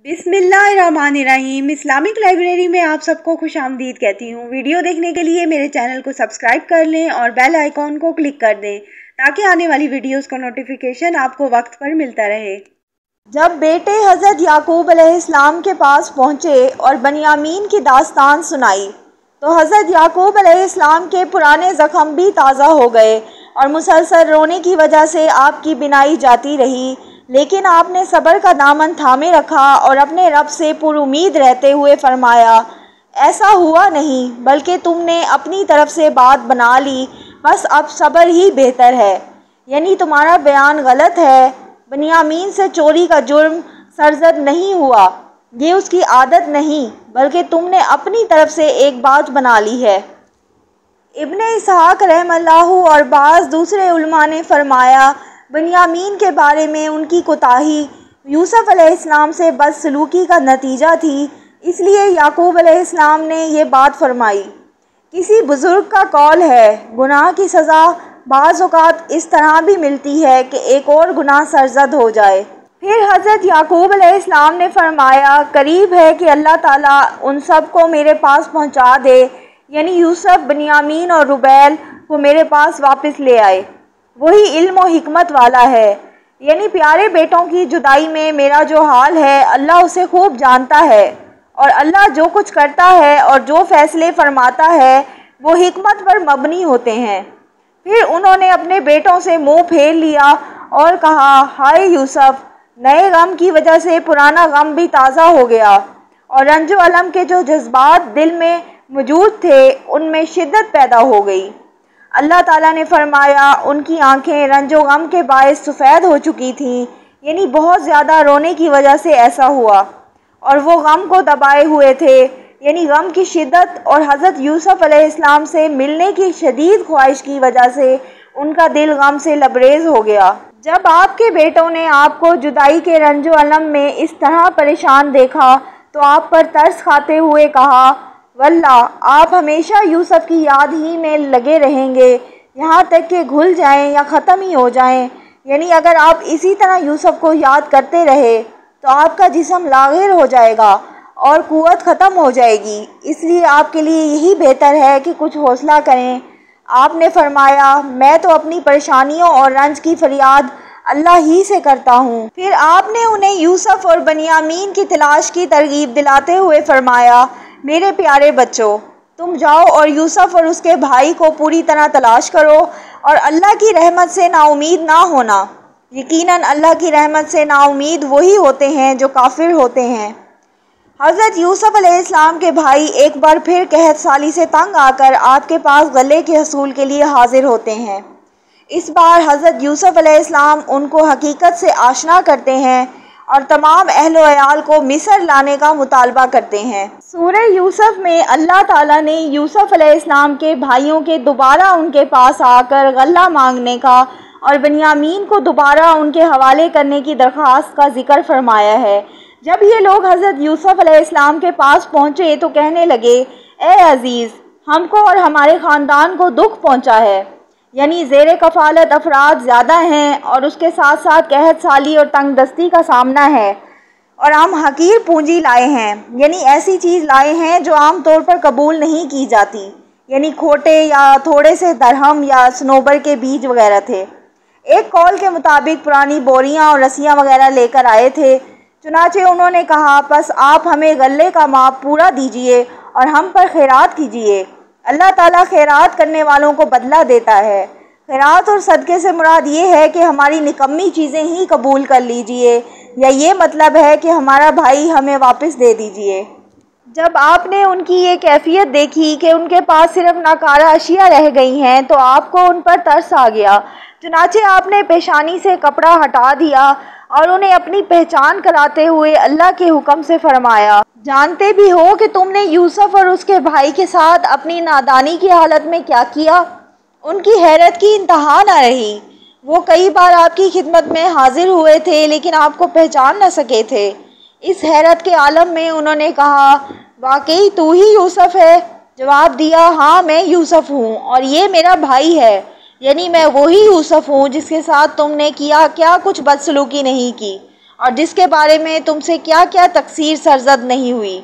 बिस्मिल्लाहिर्रहमानिर्रहीम। Islamic library में आप सबको खुश आमदीद कहती हूँ। वीडियो देखने के लिए मेरे चैनल को सब्सक्राइब कर लें और बेल आइकॉन को क्लिक कर दें ताकि आने वाली वीडियोस का नोटिफिकेशन आपको वक्त पर मिलता रहे। जब बेटे हज़रत याकूब अलैहिस्सलाम के पास पहुँचे और बनियामीन की दास्तान सुनाई तो हज़रत याकूब अलैहिस्सलाम के पुराने ज़ख्म भी ताज़ा हो गए और मुसलसल रोने की वजह से आपकी बिनाई जाती रही, लेकिन आपने सब्र का दामन थामे रखा और अपने रब से पुरुमीद रहते हुए फरमाया, ऐसा हुआ नहीं बल्कि तुमने अपनी तरफ से बात बना ली, बस अब सब्र ही बेहतर है। यानी तुम्हारा बयान गलत है। बनियामीन से चोरी का जुर्म सरजद नहीं हुआ, ये उसकी आदत नहीं बल्कि तुमने अपनी तरफ से एक बात बना ली है। इब्ने इसहाक रहमतुल्लाहु और बाज़ दूसरे उलमा ने फरमाया, बनियामीन के बारे में उनकी कोताही यूसुफ अलैहिस्सलाम से बदसलूकी का नतीजा थी, इसलिए याकूब अलैहिस्सलाम ने ये बात फरमाई। किसी बुज़ुर्ग का कौल है, गुनाह की सज़ा बाज़ औक़ात इस तरह भी मिलती है कि एक और गुनाह सरजद हो जाए। फिर हज़रत याकूब अलैहिस्सलाम ने फरमाया, करीब है कि अल्लाह ताला उन सब को मेरे पास पहुँचा दे, यानी यूसुफ, बनियामीन और रुबैल को मेरे पास वापस ले आए। वही इल्म और हिकमत वाला है। यानी प्यारे बेटों की जुदाई में मेरा जो हाल है अल्लाह उसे खूब जानता है, और अल्लाह जो कुछ करता है और जो फ़ैसले फरमाता है वो हिकमत पर मबनी होते हैं। फिर उन्होंने अपने बेटों से मुंह फेर लिया और कहा, हाय यूसुफ, नए गम की वजह से पुराना गम भी ताज़ा हो गया और रंजो अलम के जो जज्बात दिल में मौजूद थे उनमें शिद्दत पैदा हो गई। अल्लाह ताला ने फरमाया, उनकी आंखें रंजो गम के बायस सफ़ेद हो चुकी थीं, यानी बहुत ज़्यादा रोने की वजह से ऐसा हुआ, और वो गम को दबाए हुए थे, यानी गम की शिद्दत और हज़रत यूसुफ अलैहिस्सलाम से मिलने की शदीद ख्वाहिश की वजह से उनका दिल गम से लबरेज हो गया। जब आपके बेटों ने आपको जुदाई के रंजो अलम में इस तरह परेशान देखा तो आप पर तरस खाते हुए कहा, वल्लाह आप हमेशा यूसुफ की याद ही में लगे रहेंगे यहाँ तक कि घुल जाएं या ख़त्म ही हो जाएं। यानी अगर आप इसी तरह यूसुफ को याद करते रहे तो आपका जिस्म लाग़िर हो जाएगा और क़ुव्वत ख़त्म हो जाएगी, इसलिए आपके लिए यही बेहतर है कि कुछ हौसला करें। आपने फरमाया, मैं तो अपनी परेशानियों और रंज की फरियाद अल्लाह ही से करता हूँ। फिर आपने उन्हें यूसुफ और बनियामीन की तलाश की तरगीब दिलाते हुए फरमाया, मेरे प्यारे बच्चों, तुम जाओ और यूसुफ और उसके भाई को पूरी तरह तलाश करो और अल्लाह की रहमत से नाउमीद ना होना। यकीनन अल्लाह की रहमत से नाउमीद वही होते हैं जो काफिर होते हैं। हज़रत यूसुफ अलैहिस्सलाम के भाई एक बार फिर कहत साली से तंग आकर आपके पास गले के हसूल के लिए हाजिर होते हैं। इस बार हज़रत यूसुफ अलैहिस्सलाम उनको हकीकत से आशना करते हैं और तमाम अहलो अयाल को मिस्र लाने का मुतालबा करते हैं। सूरह यूसुफ में अल्लाह ताला ने यूसुफ अलैहिस्सलाम के भाइयों के दोबारा उनके पास आकर गल्ला मांगने का और बनियामीन को दोबारा उनके हवाले करने की दरख्वास्त का जिक्र फरमाया है। जब ये लोग हज़रत यूसुफ अलैहिस्सलाम के पास पहुँचे तो कहने लगे, ए अज़ीज़, हमको और हमारे ख़ानदान को दुख पहुँचा है, यानी ज़ेरे कफ़ालत अफराद ज़्यादा हैं और उसके साथ साथ कहत साली और तंगदस्ती का सामना है, और हम हकीर पूंजी लाए हैं, यानी ऐसी चीज़ लाए हैं जो आम तौर पर कबूल नहीं की जाती, यानी खोटे या थोड़े से दरहम या सनोबर के बीज वगैरह थे। एक कौल के मुताबिक पुरानी बोरियां और रस्सियां वगैरह लेकर आए थे। चुनाचे उन्होंने कहा, बस आप हमें गले का माप पूरा दीजिए और हम पर खैरात कीजिए। अल्लाह ताला खैरात करने वालों को बदला देता है। खैरात और सदक़े से मुराद ये है कि हमारी निकम्मी चीज़ें ही कबूल कर लीजिए, या ये मतलब है कि हमारा भाई हमें वापस दे दीजिए। जब आपने उनकी ये कैफियत देखी कि उनके पास सिर्फ नाकारा अशिया रह गई हैं तो आपको उन पर तरस आ गया। चुनाचे आपने पेशानी से कपड़ा हटा दिया और उन्हें अपनी पहचान कराते हुए अल्लाह के हुक्म से फरमाया, जानते भी हो कि तुमने यूसुफ और उसके भाई के साथ अपनी नादानी की हालत में क्या किया। उनकी हैरत की इंतहा न रही। वो कई बार आपकी खिदमत में हाजिर हुए थे लेकिन आपको पहचान न सके थे। इस हैरत के आलम में उन्होंने कहा, वाकई तू ही यूसुफ है? जवाब दिया, हाँ मैं यूसुफ हूँ और ये मेरा भाई है, यानी मैं वही यूसुफ हूँ जिसके साथ तुमने किया क्या कुछ बदसलूकी नहीं की और जिसके बारे में तुमसे क्या क्या तकसीर सरजद नहीं हुई।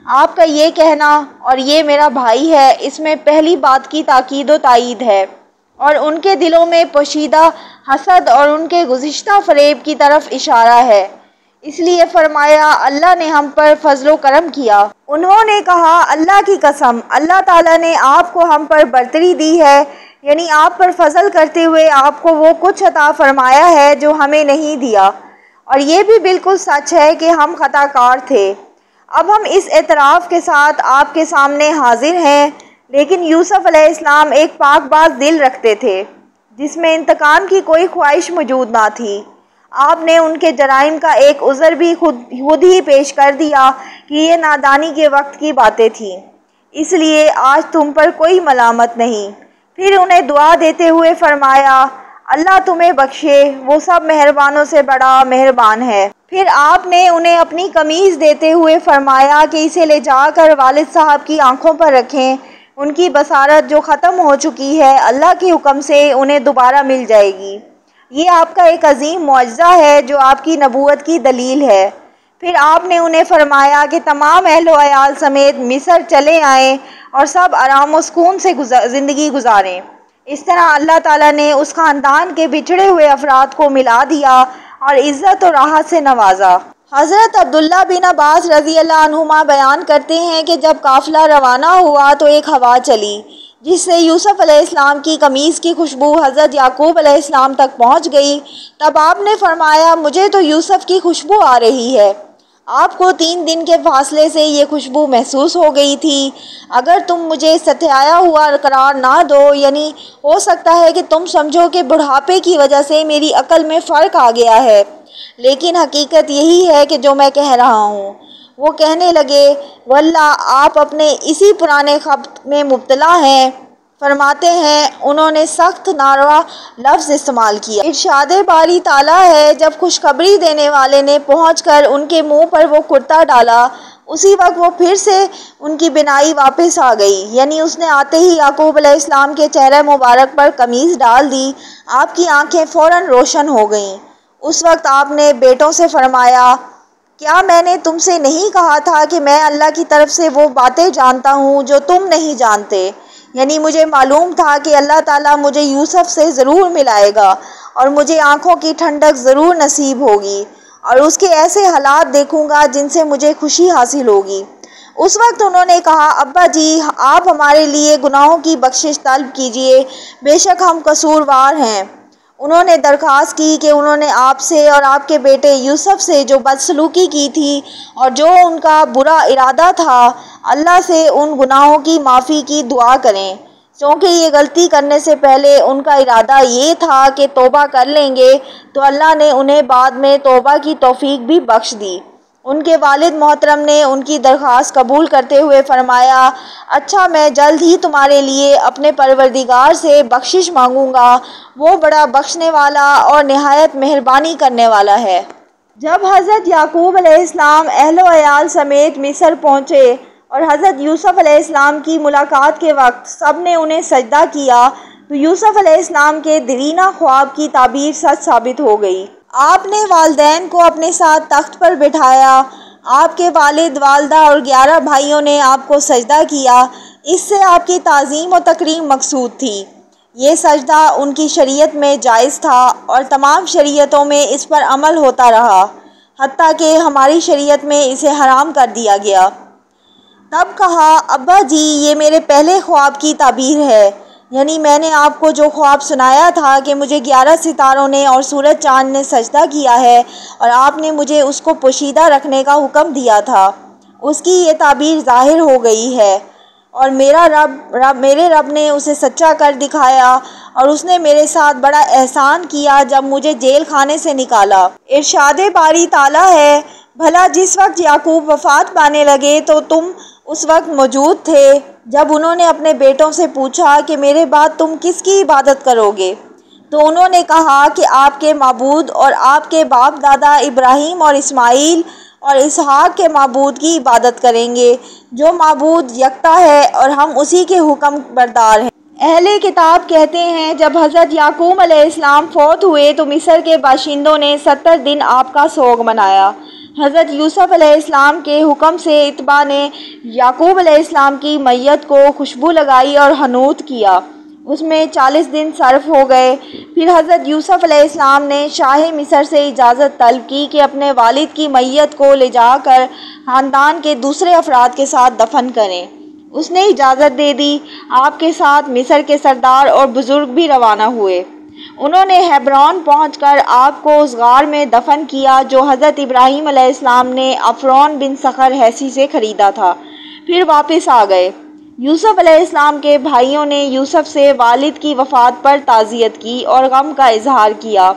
आपका ये कहना और ये मेरा भाई है, इसमें पहली बात की ताकीद व तायीद है और उनके दिलों में पोशीदा हसद और उनके गुज़िश्ता फ़रेब की तरफ इशारा है। इसलिए फरमाया, अल्लाह ने हम पर फजलो करम किया। उन्होंने कहा, अल्लाह की कसम, अल्लाह ताला ने आपको हम पर बरतरी दी है, यानी आप पर फजल करते हुए आपको वो कुछ अता फरमाया है जो हमें नहीं दिया। और ये भी बिल्कुल सच है कि हम खताकार थे। अब हम इस एतराफ़ के साथ आपके सामने हाजिर हैं। लेकिन यूसुफ अलैहिस्सलाम एक पाकबाज दिल रखते थे जिसमें इंतकाम की कोई ख्वाहिश मौजूद ना थी। आपने उनके जराइम का एक उज़र भी खुद ही पेश कर दिया कि ये नादानी के वक्त की बातें थीं, इसलिए आज तुम पर कोई मलामत नहीं। फिर उन्हें दुआ देते हुए फरमाया, अल्लाह तुम्हें बख्शे, वो सब मेहरबानों से बड़ा मेहरबान है। फिर आपने उन्हें अपनी कमीज़ देते हुए फरमाया कि इसे ले जाकर वालिद साहब की आंखों पर रखें। उनकी बसारत जो ख़त्म हो चुकी है, अल्लाह के हुक्म से उन्हें दोबारा मिल जाएगी। ये आपका एक अजीम मुआजिज़ा है जो आपकी नबूवत की दलील है। फिर आपने उन्हें फरमाया कि तमाम अहलो अयाल समेत मिस्र चले आएँ और सब आराम व सुकून से ज़िंदगी गुजारें। इस तरह अल्लाह ताला ने उस ख़ानदान के बिछड़े हुए अफराद को मिला दिया और इज़्ज़त और राहत से नवाजा। हज़रत अब्दुल्ला बिन अब्बास रज़ी अल्लाह अन्हुमा बयान करते हैं कि जब काफ़िला रवाना हुआ तो एक हवा चली जिससे यूसुफ अलैहिस्सलाम की कमीज़ की खुशबू हज़रत याकूब अलैहिस्सलाम तक पहुँच गई। तब आपने फरमाया, मुझे तो यूसुफ की खुशबू आ रही है। आपको 3 दिन के फासले से ये खुशबू महसूस हो गई थी। अगर तुम मुझे सत्याया हुआ करार ना दो, यानी हो सकता है कि तुम समझो कि बुढ़ापे की वजह से मेरी अकल में फ़र्क आ गया है, लेकिन हकीकत यही है कि जो मैं कह रहा हूँ। वो कहने लगे, वल्लाह आप अपने इसी पुराने खब्त में मुब्तला हैं। फरमाते हैं, उन्होंने सख्त नारवा लफ्ज़ इस्तेमाल किया। इरशाद बारी ताला है, जब खुशखबरी देने वाले ने पहुंचकर उनके मुंह पर वो कुर्ता डाला, उसी वक्त वो फिर से उनकी बिनाई वापस आ गई, यानी उसने आते ही याकूब अलैहिस्सलाम के चेहरे मुबारक पर कमीज़ डाल दी। आपकी आंखें फ़ौरन रोशन हो गईं। उस वक्त आपने बेटों से फरमाया, क्या मैंने तुमसे नहीं कहा था कि मैं अल्लाह की तरफ से वो बातें जानता हूँ जो तुम नहीं जानते। यानी मुझे मालूम था कि अल्लाह ताला मुझे यूसुफ से ज़रूर मिलाएगा और मुझे आँखों की ठंडक ज़रूर नसीब होगी और उसके ऐसे हालात देखूँगा जिनसे मुझे खुशी हासिल होगी। उस वक्त उन्होंने कहा, अब्बा जी, आप हमारे लिए गुनाहों की बख्शिश तलब कीजिए, बेशक हम कसूरवार हैं। उन्होंने दरख्वास्त की कि उन्होंने आपसे और आपके बेटे यूसुफ से जो बदसलूकी की थी और जो उनका बुरा इरादा था, अल्लाह से उन गुनाहों की माफ़ी की दुआ करें, क्योंकि ये गलती करने से पहले उनका इरादा ये था कि तौबा कर लेंगे, तो अल्लाह ने उन्हें बाद में तौबा की तौफीक भी बख्श दी। उनके वालिद मोहतरम ने उनकी दरख्वास्त कबूल करते हुए फरमाया, अच्छा, मैं जल्द ही तुम्हारे लिए अपने परवरदिगार से बख्शिश मांगूंगा, वो बड़ा बख्शने वाला और निहायत मेहरबानी करने वाला है। जब हज़रत याकूब अलैहिस्सलाम अहलो अयाल समेत मिस्र पहुँचे और हज़रत यूसुफ अलैहिस्सलाम की मुलाकात के वक्त सब ने उन्हें सजदा किया, तो यूसुफ अलैहिस्सलाम के दरीना ख्वाब की ताबीर सच साबित हो गई। आपने वालिदैन को अपने साथ तख्त पर बिठाया। आपके वालिद, वालदा और 11 भाइयों ने आपको सजदा किया। इससे आपकी ताज़ीम और तकरीम मकसूद थी। ये सजदा उनकी शरीयत में जायज़ था और तमाम शरीयतों में इस पर अमल होता रहा, हत्ता कि हमारी शरीयत में इसे हराम कर दिया गया। तब कहा, अब्बा जी, ये मेरे पहले ख्वाब की ताबीर है, यानी मैंने आपको जो ख्वाब सुनाया था कि मुझे 11 सितारों ने और सूरज चाँद ने सजदा किया है और आपने मुझे उसको पोशीदा रखने का हुक्म दिया था, उसकी ये ताबीर ज़ाहिर हो गई है और मेरे रब ने उसे सच्चा कर दिखाया और उसने मेरे साथ बड़ा एहसान किया जब मुझे जेल खाने से निकाला। इरशाद बारी ताला है, भला जिस वक्त याकूब वफ़ात पाने लगे तो तुम उस वक्त मौजूद थे जब उन्होंने अपने बेटों से पूछा कि मेरे बाद तुम किसकी इबादत करोगे, तो उन्होंने कहा कि आपके माबूद और आपके बाप दादा इब्राहीम और इस्माईल और इसहाक के माबूद की इबादत करेंगे, जो माबूद यकता है और हम उसी के हुक्म बरदार हैं। अहले किताब कहते हैं जब हज़रत याकूब अलैहिस्सलाम फौत हुए तो मिस्र के बाशिंदों ने 70 दिन आपका सोग मनाया। हज़रत यूसुफ अलैहिस्सलाम के हुक्म से इत्बा ने याकूब अलैहिस्सलाम की मैयत को खुशबू लगाई और हनूत किया। उसमें 40 दिन सर्फ हो गए। फिर हज़रत यूसुफ अलैहिस्सलाम ने शाह मिस्र से इजाज़त तलब की कि अपने वालिद की मैयत को ले जाकर ख़ानदान के दूसरे अफराद के साथ दफन करें। उसने इजाज़त दे दी। आपके साथ मिस्र के सरदार और बुज़ुर्ग भी रवाना हुए। उन्होंने हेब्रोन पहुंचकर आपको उस गार में दफन किया जो हज़रत इब्राहीम अलैहिस्सलाम ने अफ़रोन बिन सखर हैसी से ख़रीदा था। फिर वापस आ गए। यूसुफ अलैहिस्सलाम के भाइयों ने यूसुफ से वालिद की वफ़ात पर ताज़ियत की और गम का इजहार किया।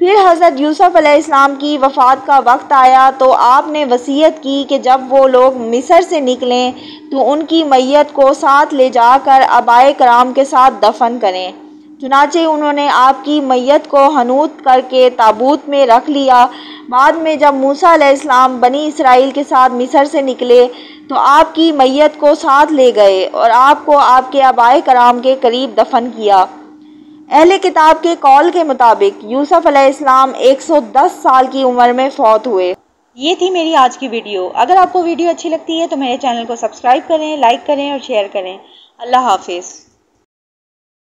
फिर हज़रत यूसुफ अलैहिस्सलाम की वफ़ात का वक्त आया तो आपने वसीयत की कि जब वो लोग मिस्र से निकलें तो उनकी मैयत को साथ ले जाकर आबाए कराम के साथ दफन करें। चुनाचे उन्होंने आपकी मैयत को हनूत करके ताबूत में रख लिया। बाद में जब मूसा अलैहिस्सलाम बनी इसराइल के साथ मिस्र से निकले तो आपकी मैयत को साथ ले गए और आपको आपके आबाए कराम के करीब दफन किया। अहले किताब के कौल के मुताबिक यूसुफ अलैहिस्सलाम 110 साल की उम्र में फौत हुए। ये थी मेरी आज की वीडियो। अगर आपको वीडियो अच्छी लगती है तो मेरे चैनल को सब्सक्राइब करें, लाइक करें और शेयर करें। अल्लाह हाफिज़।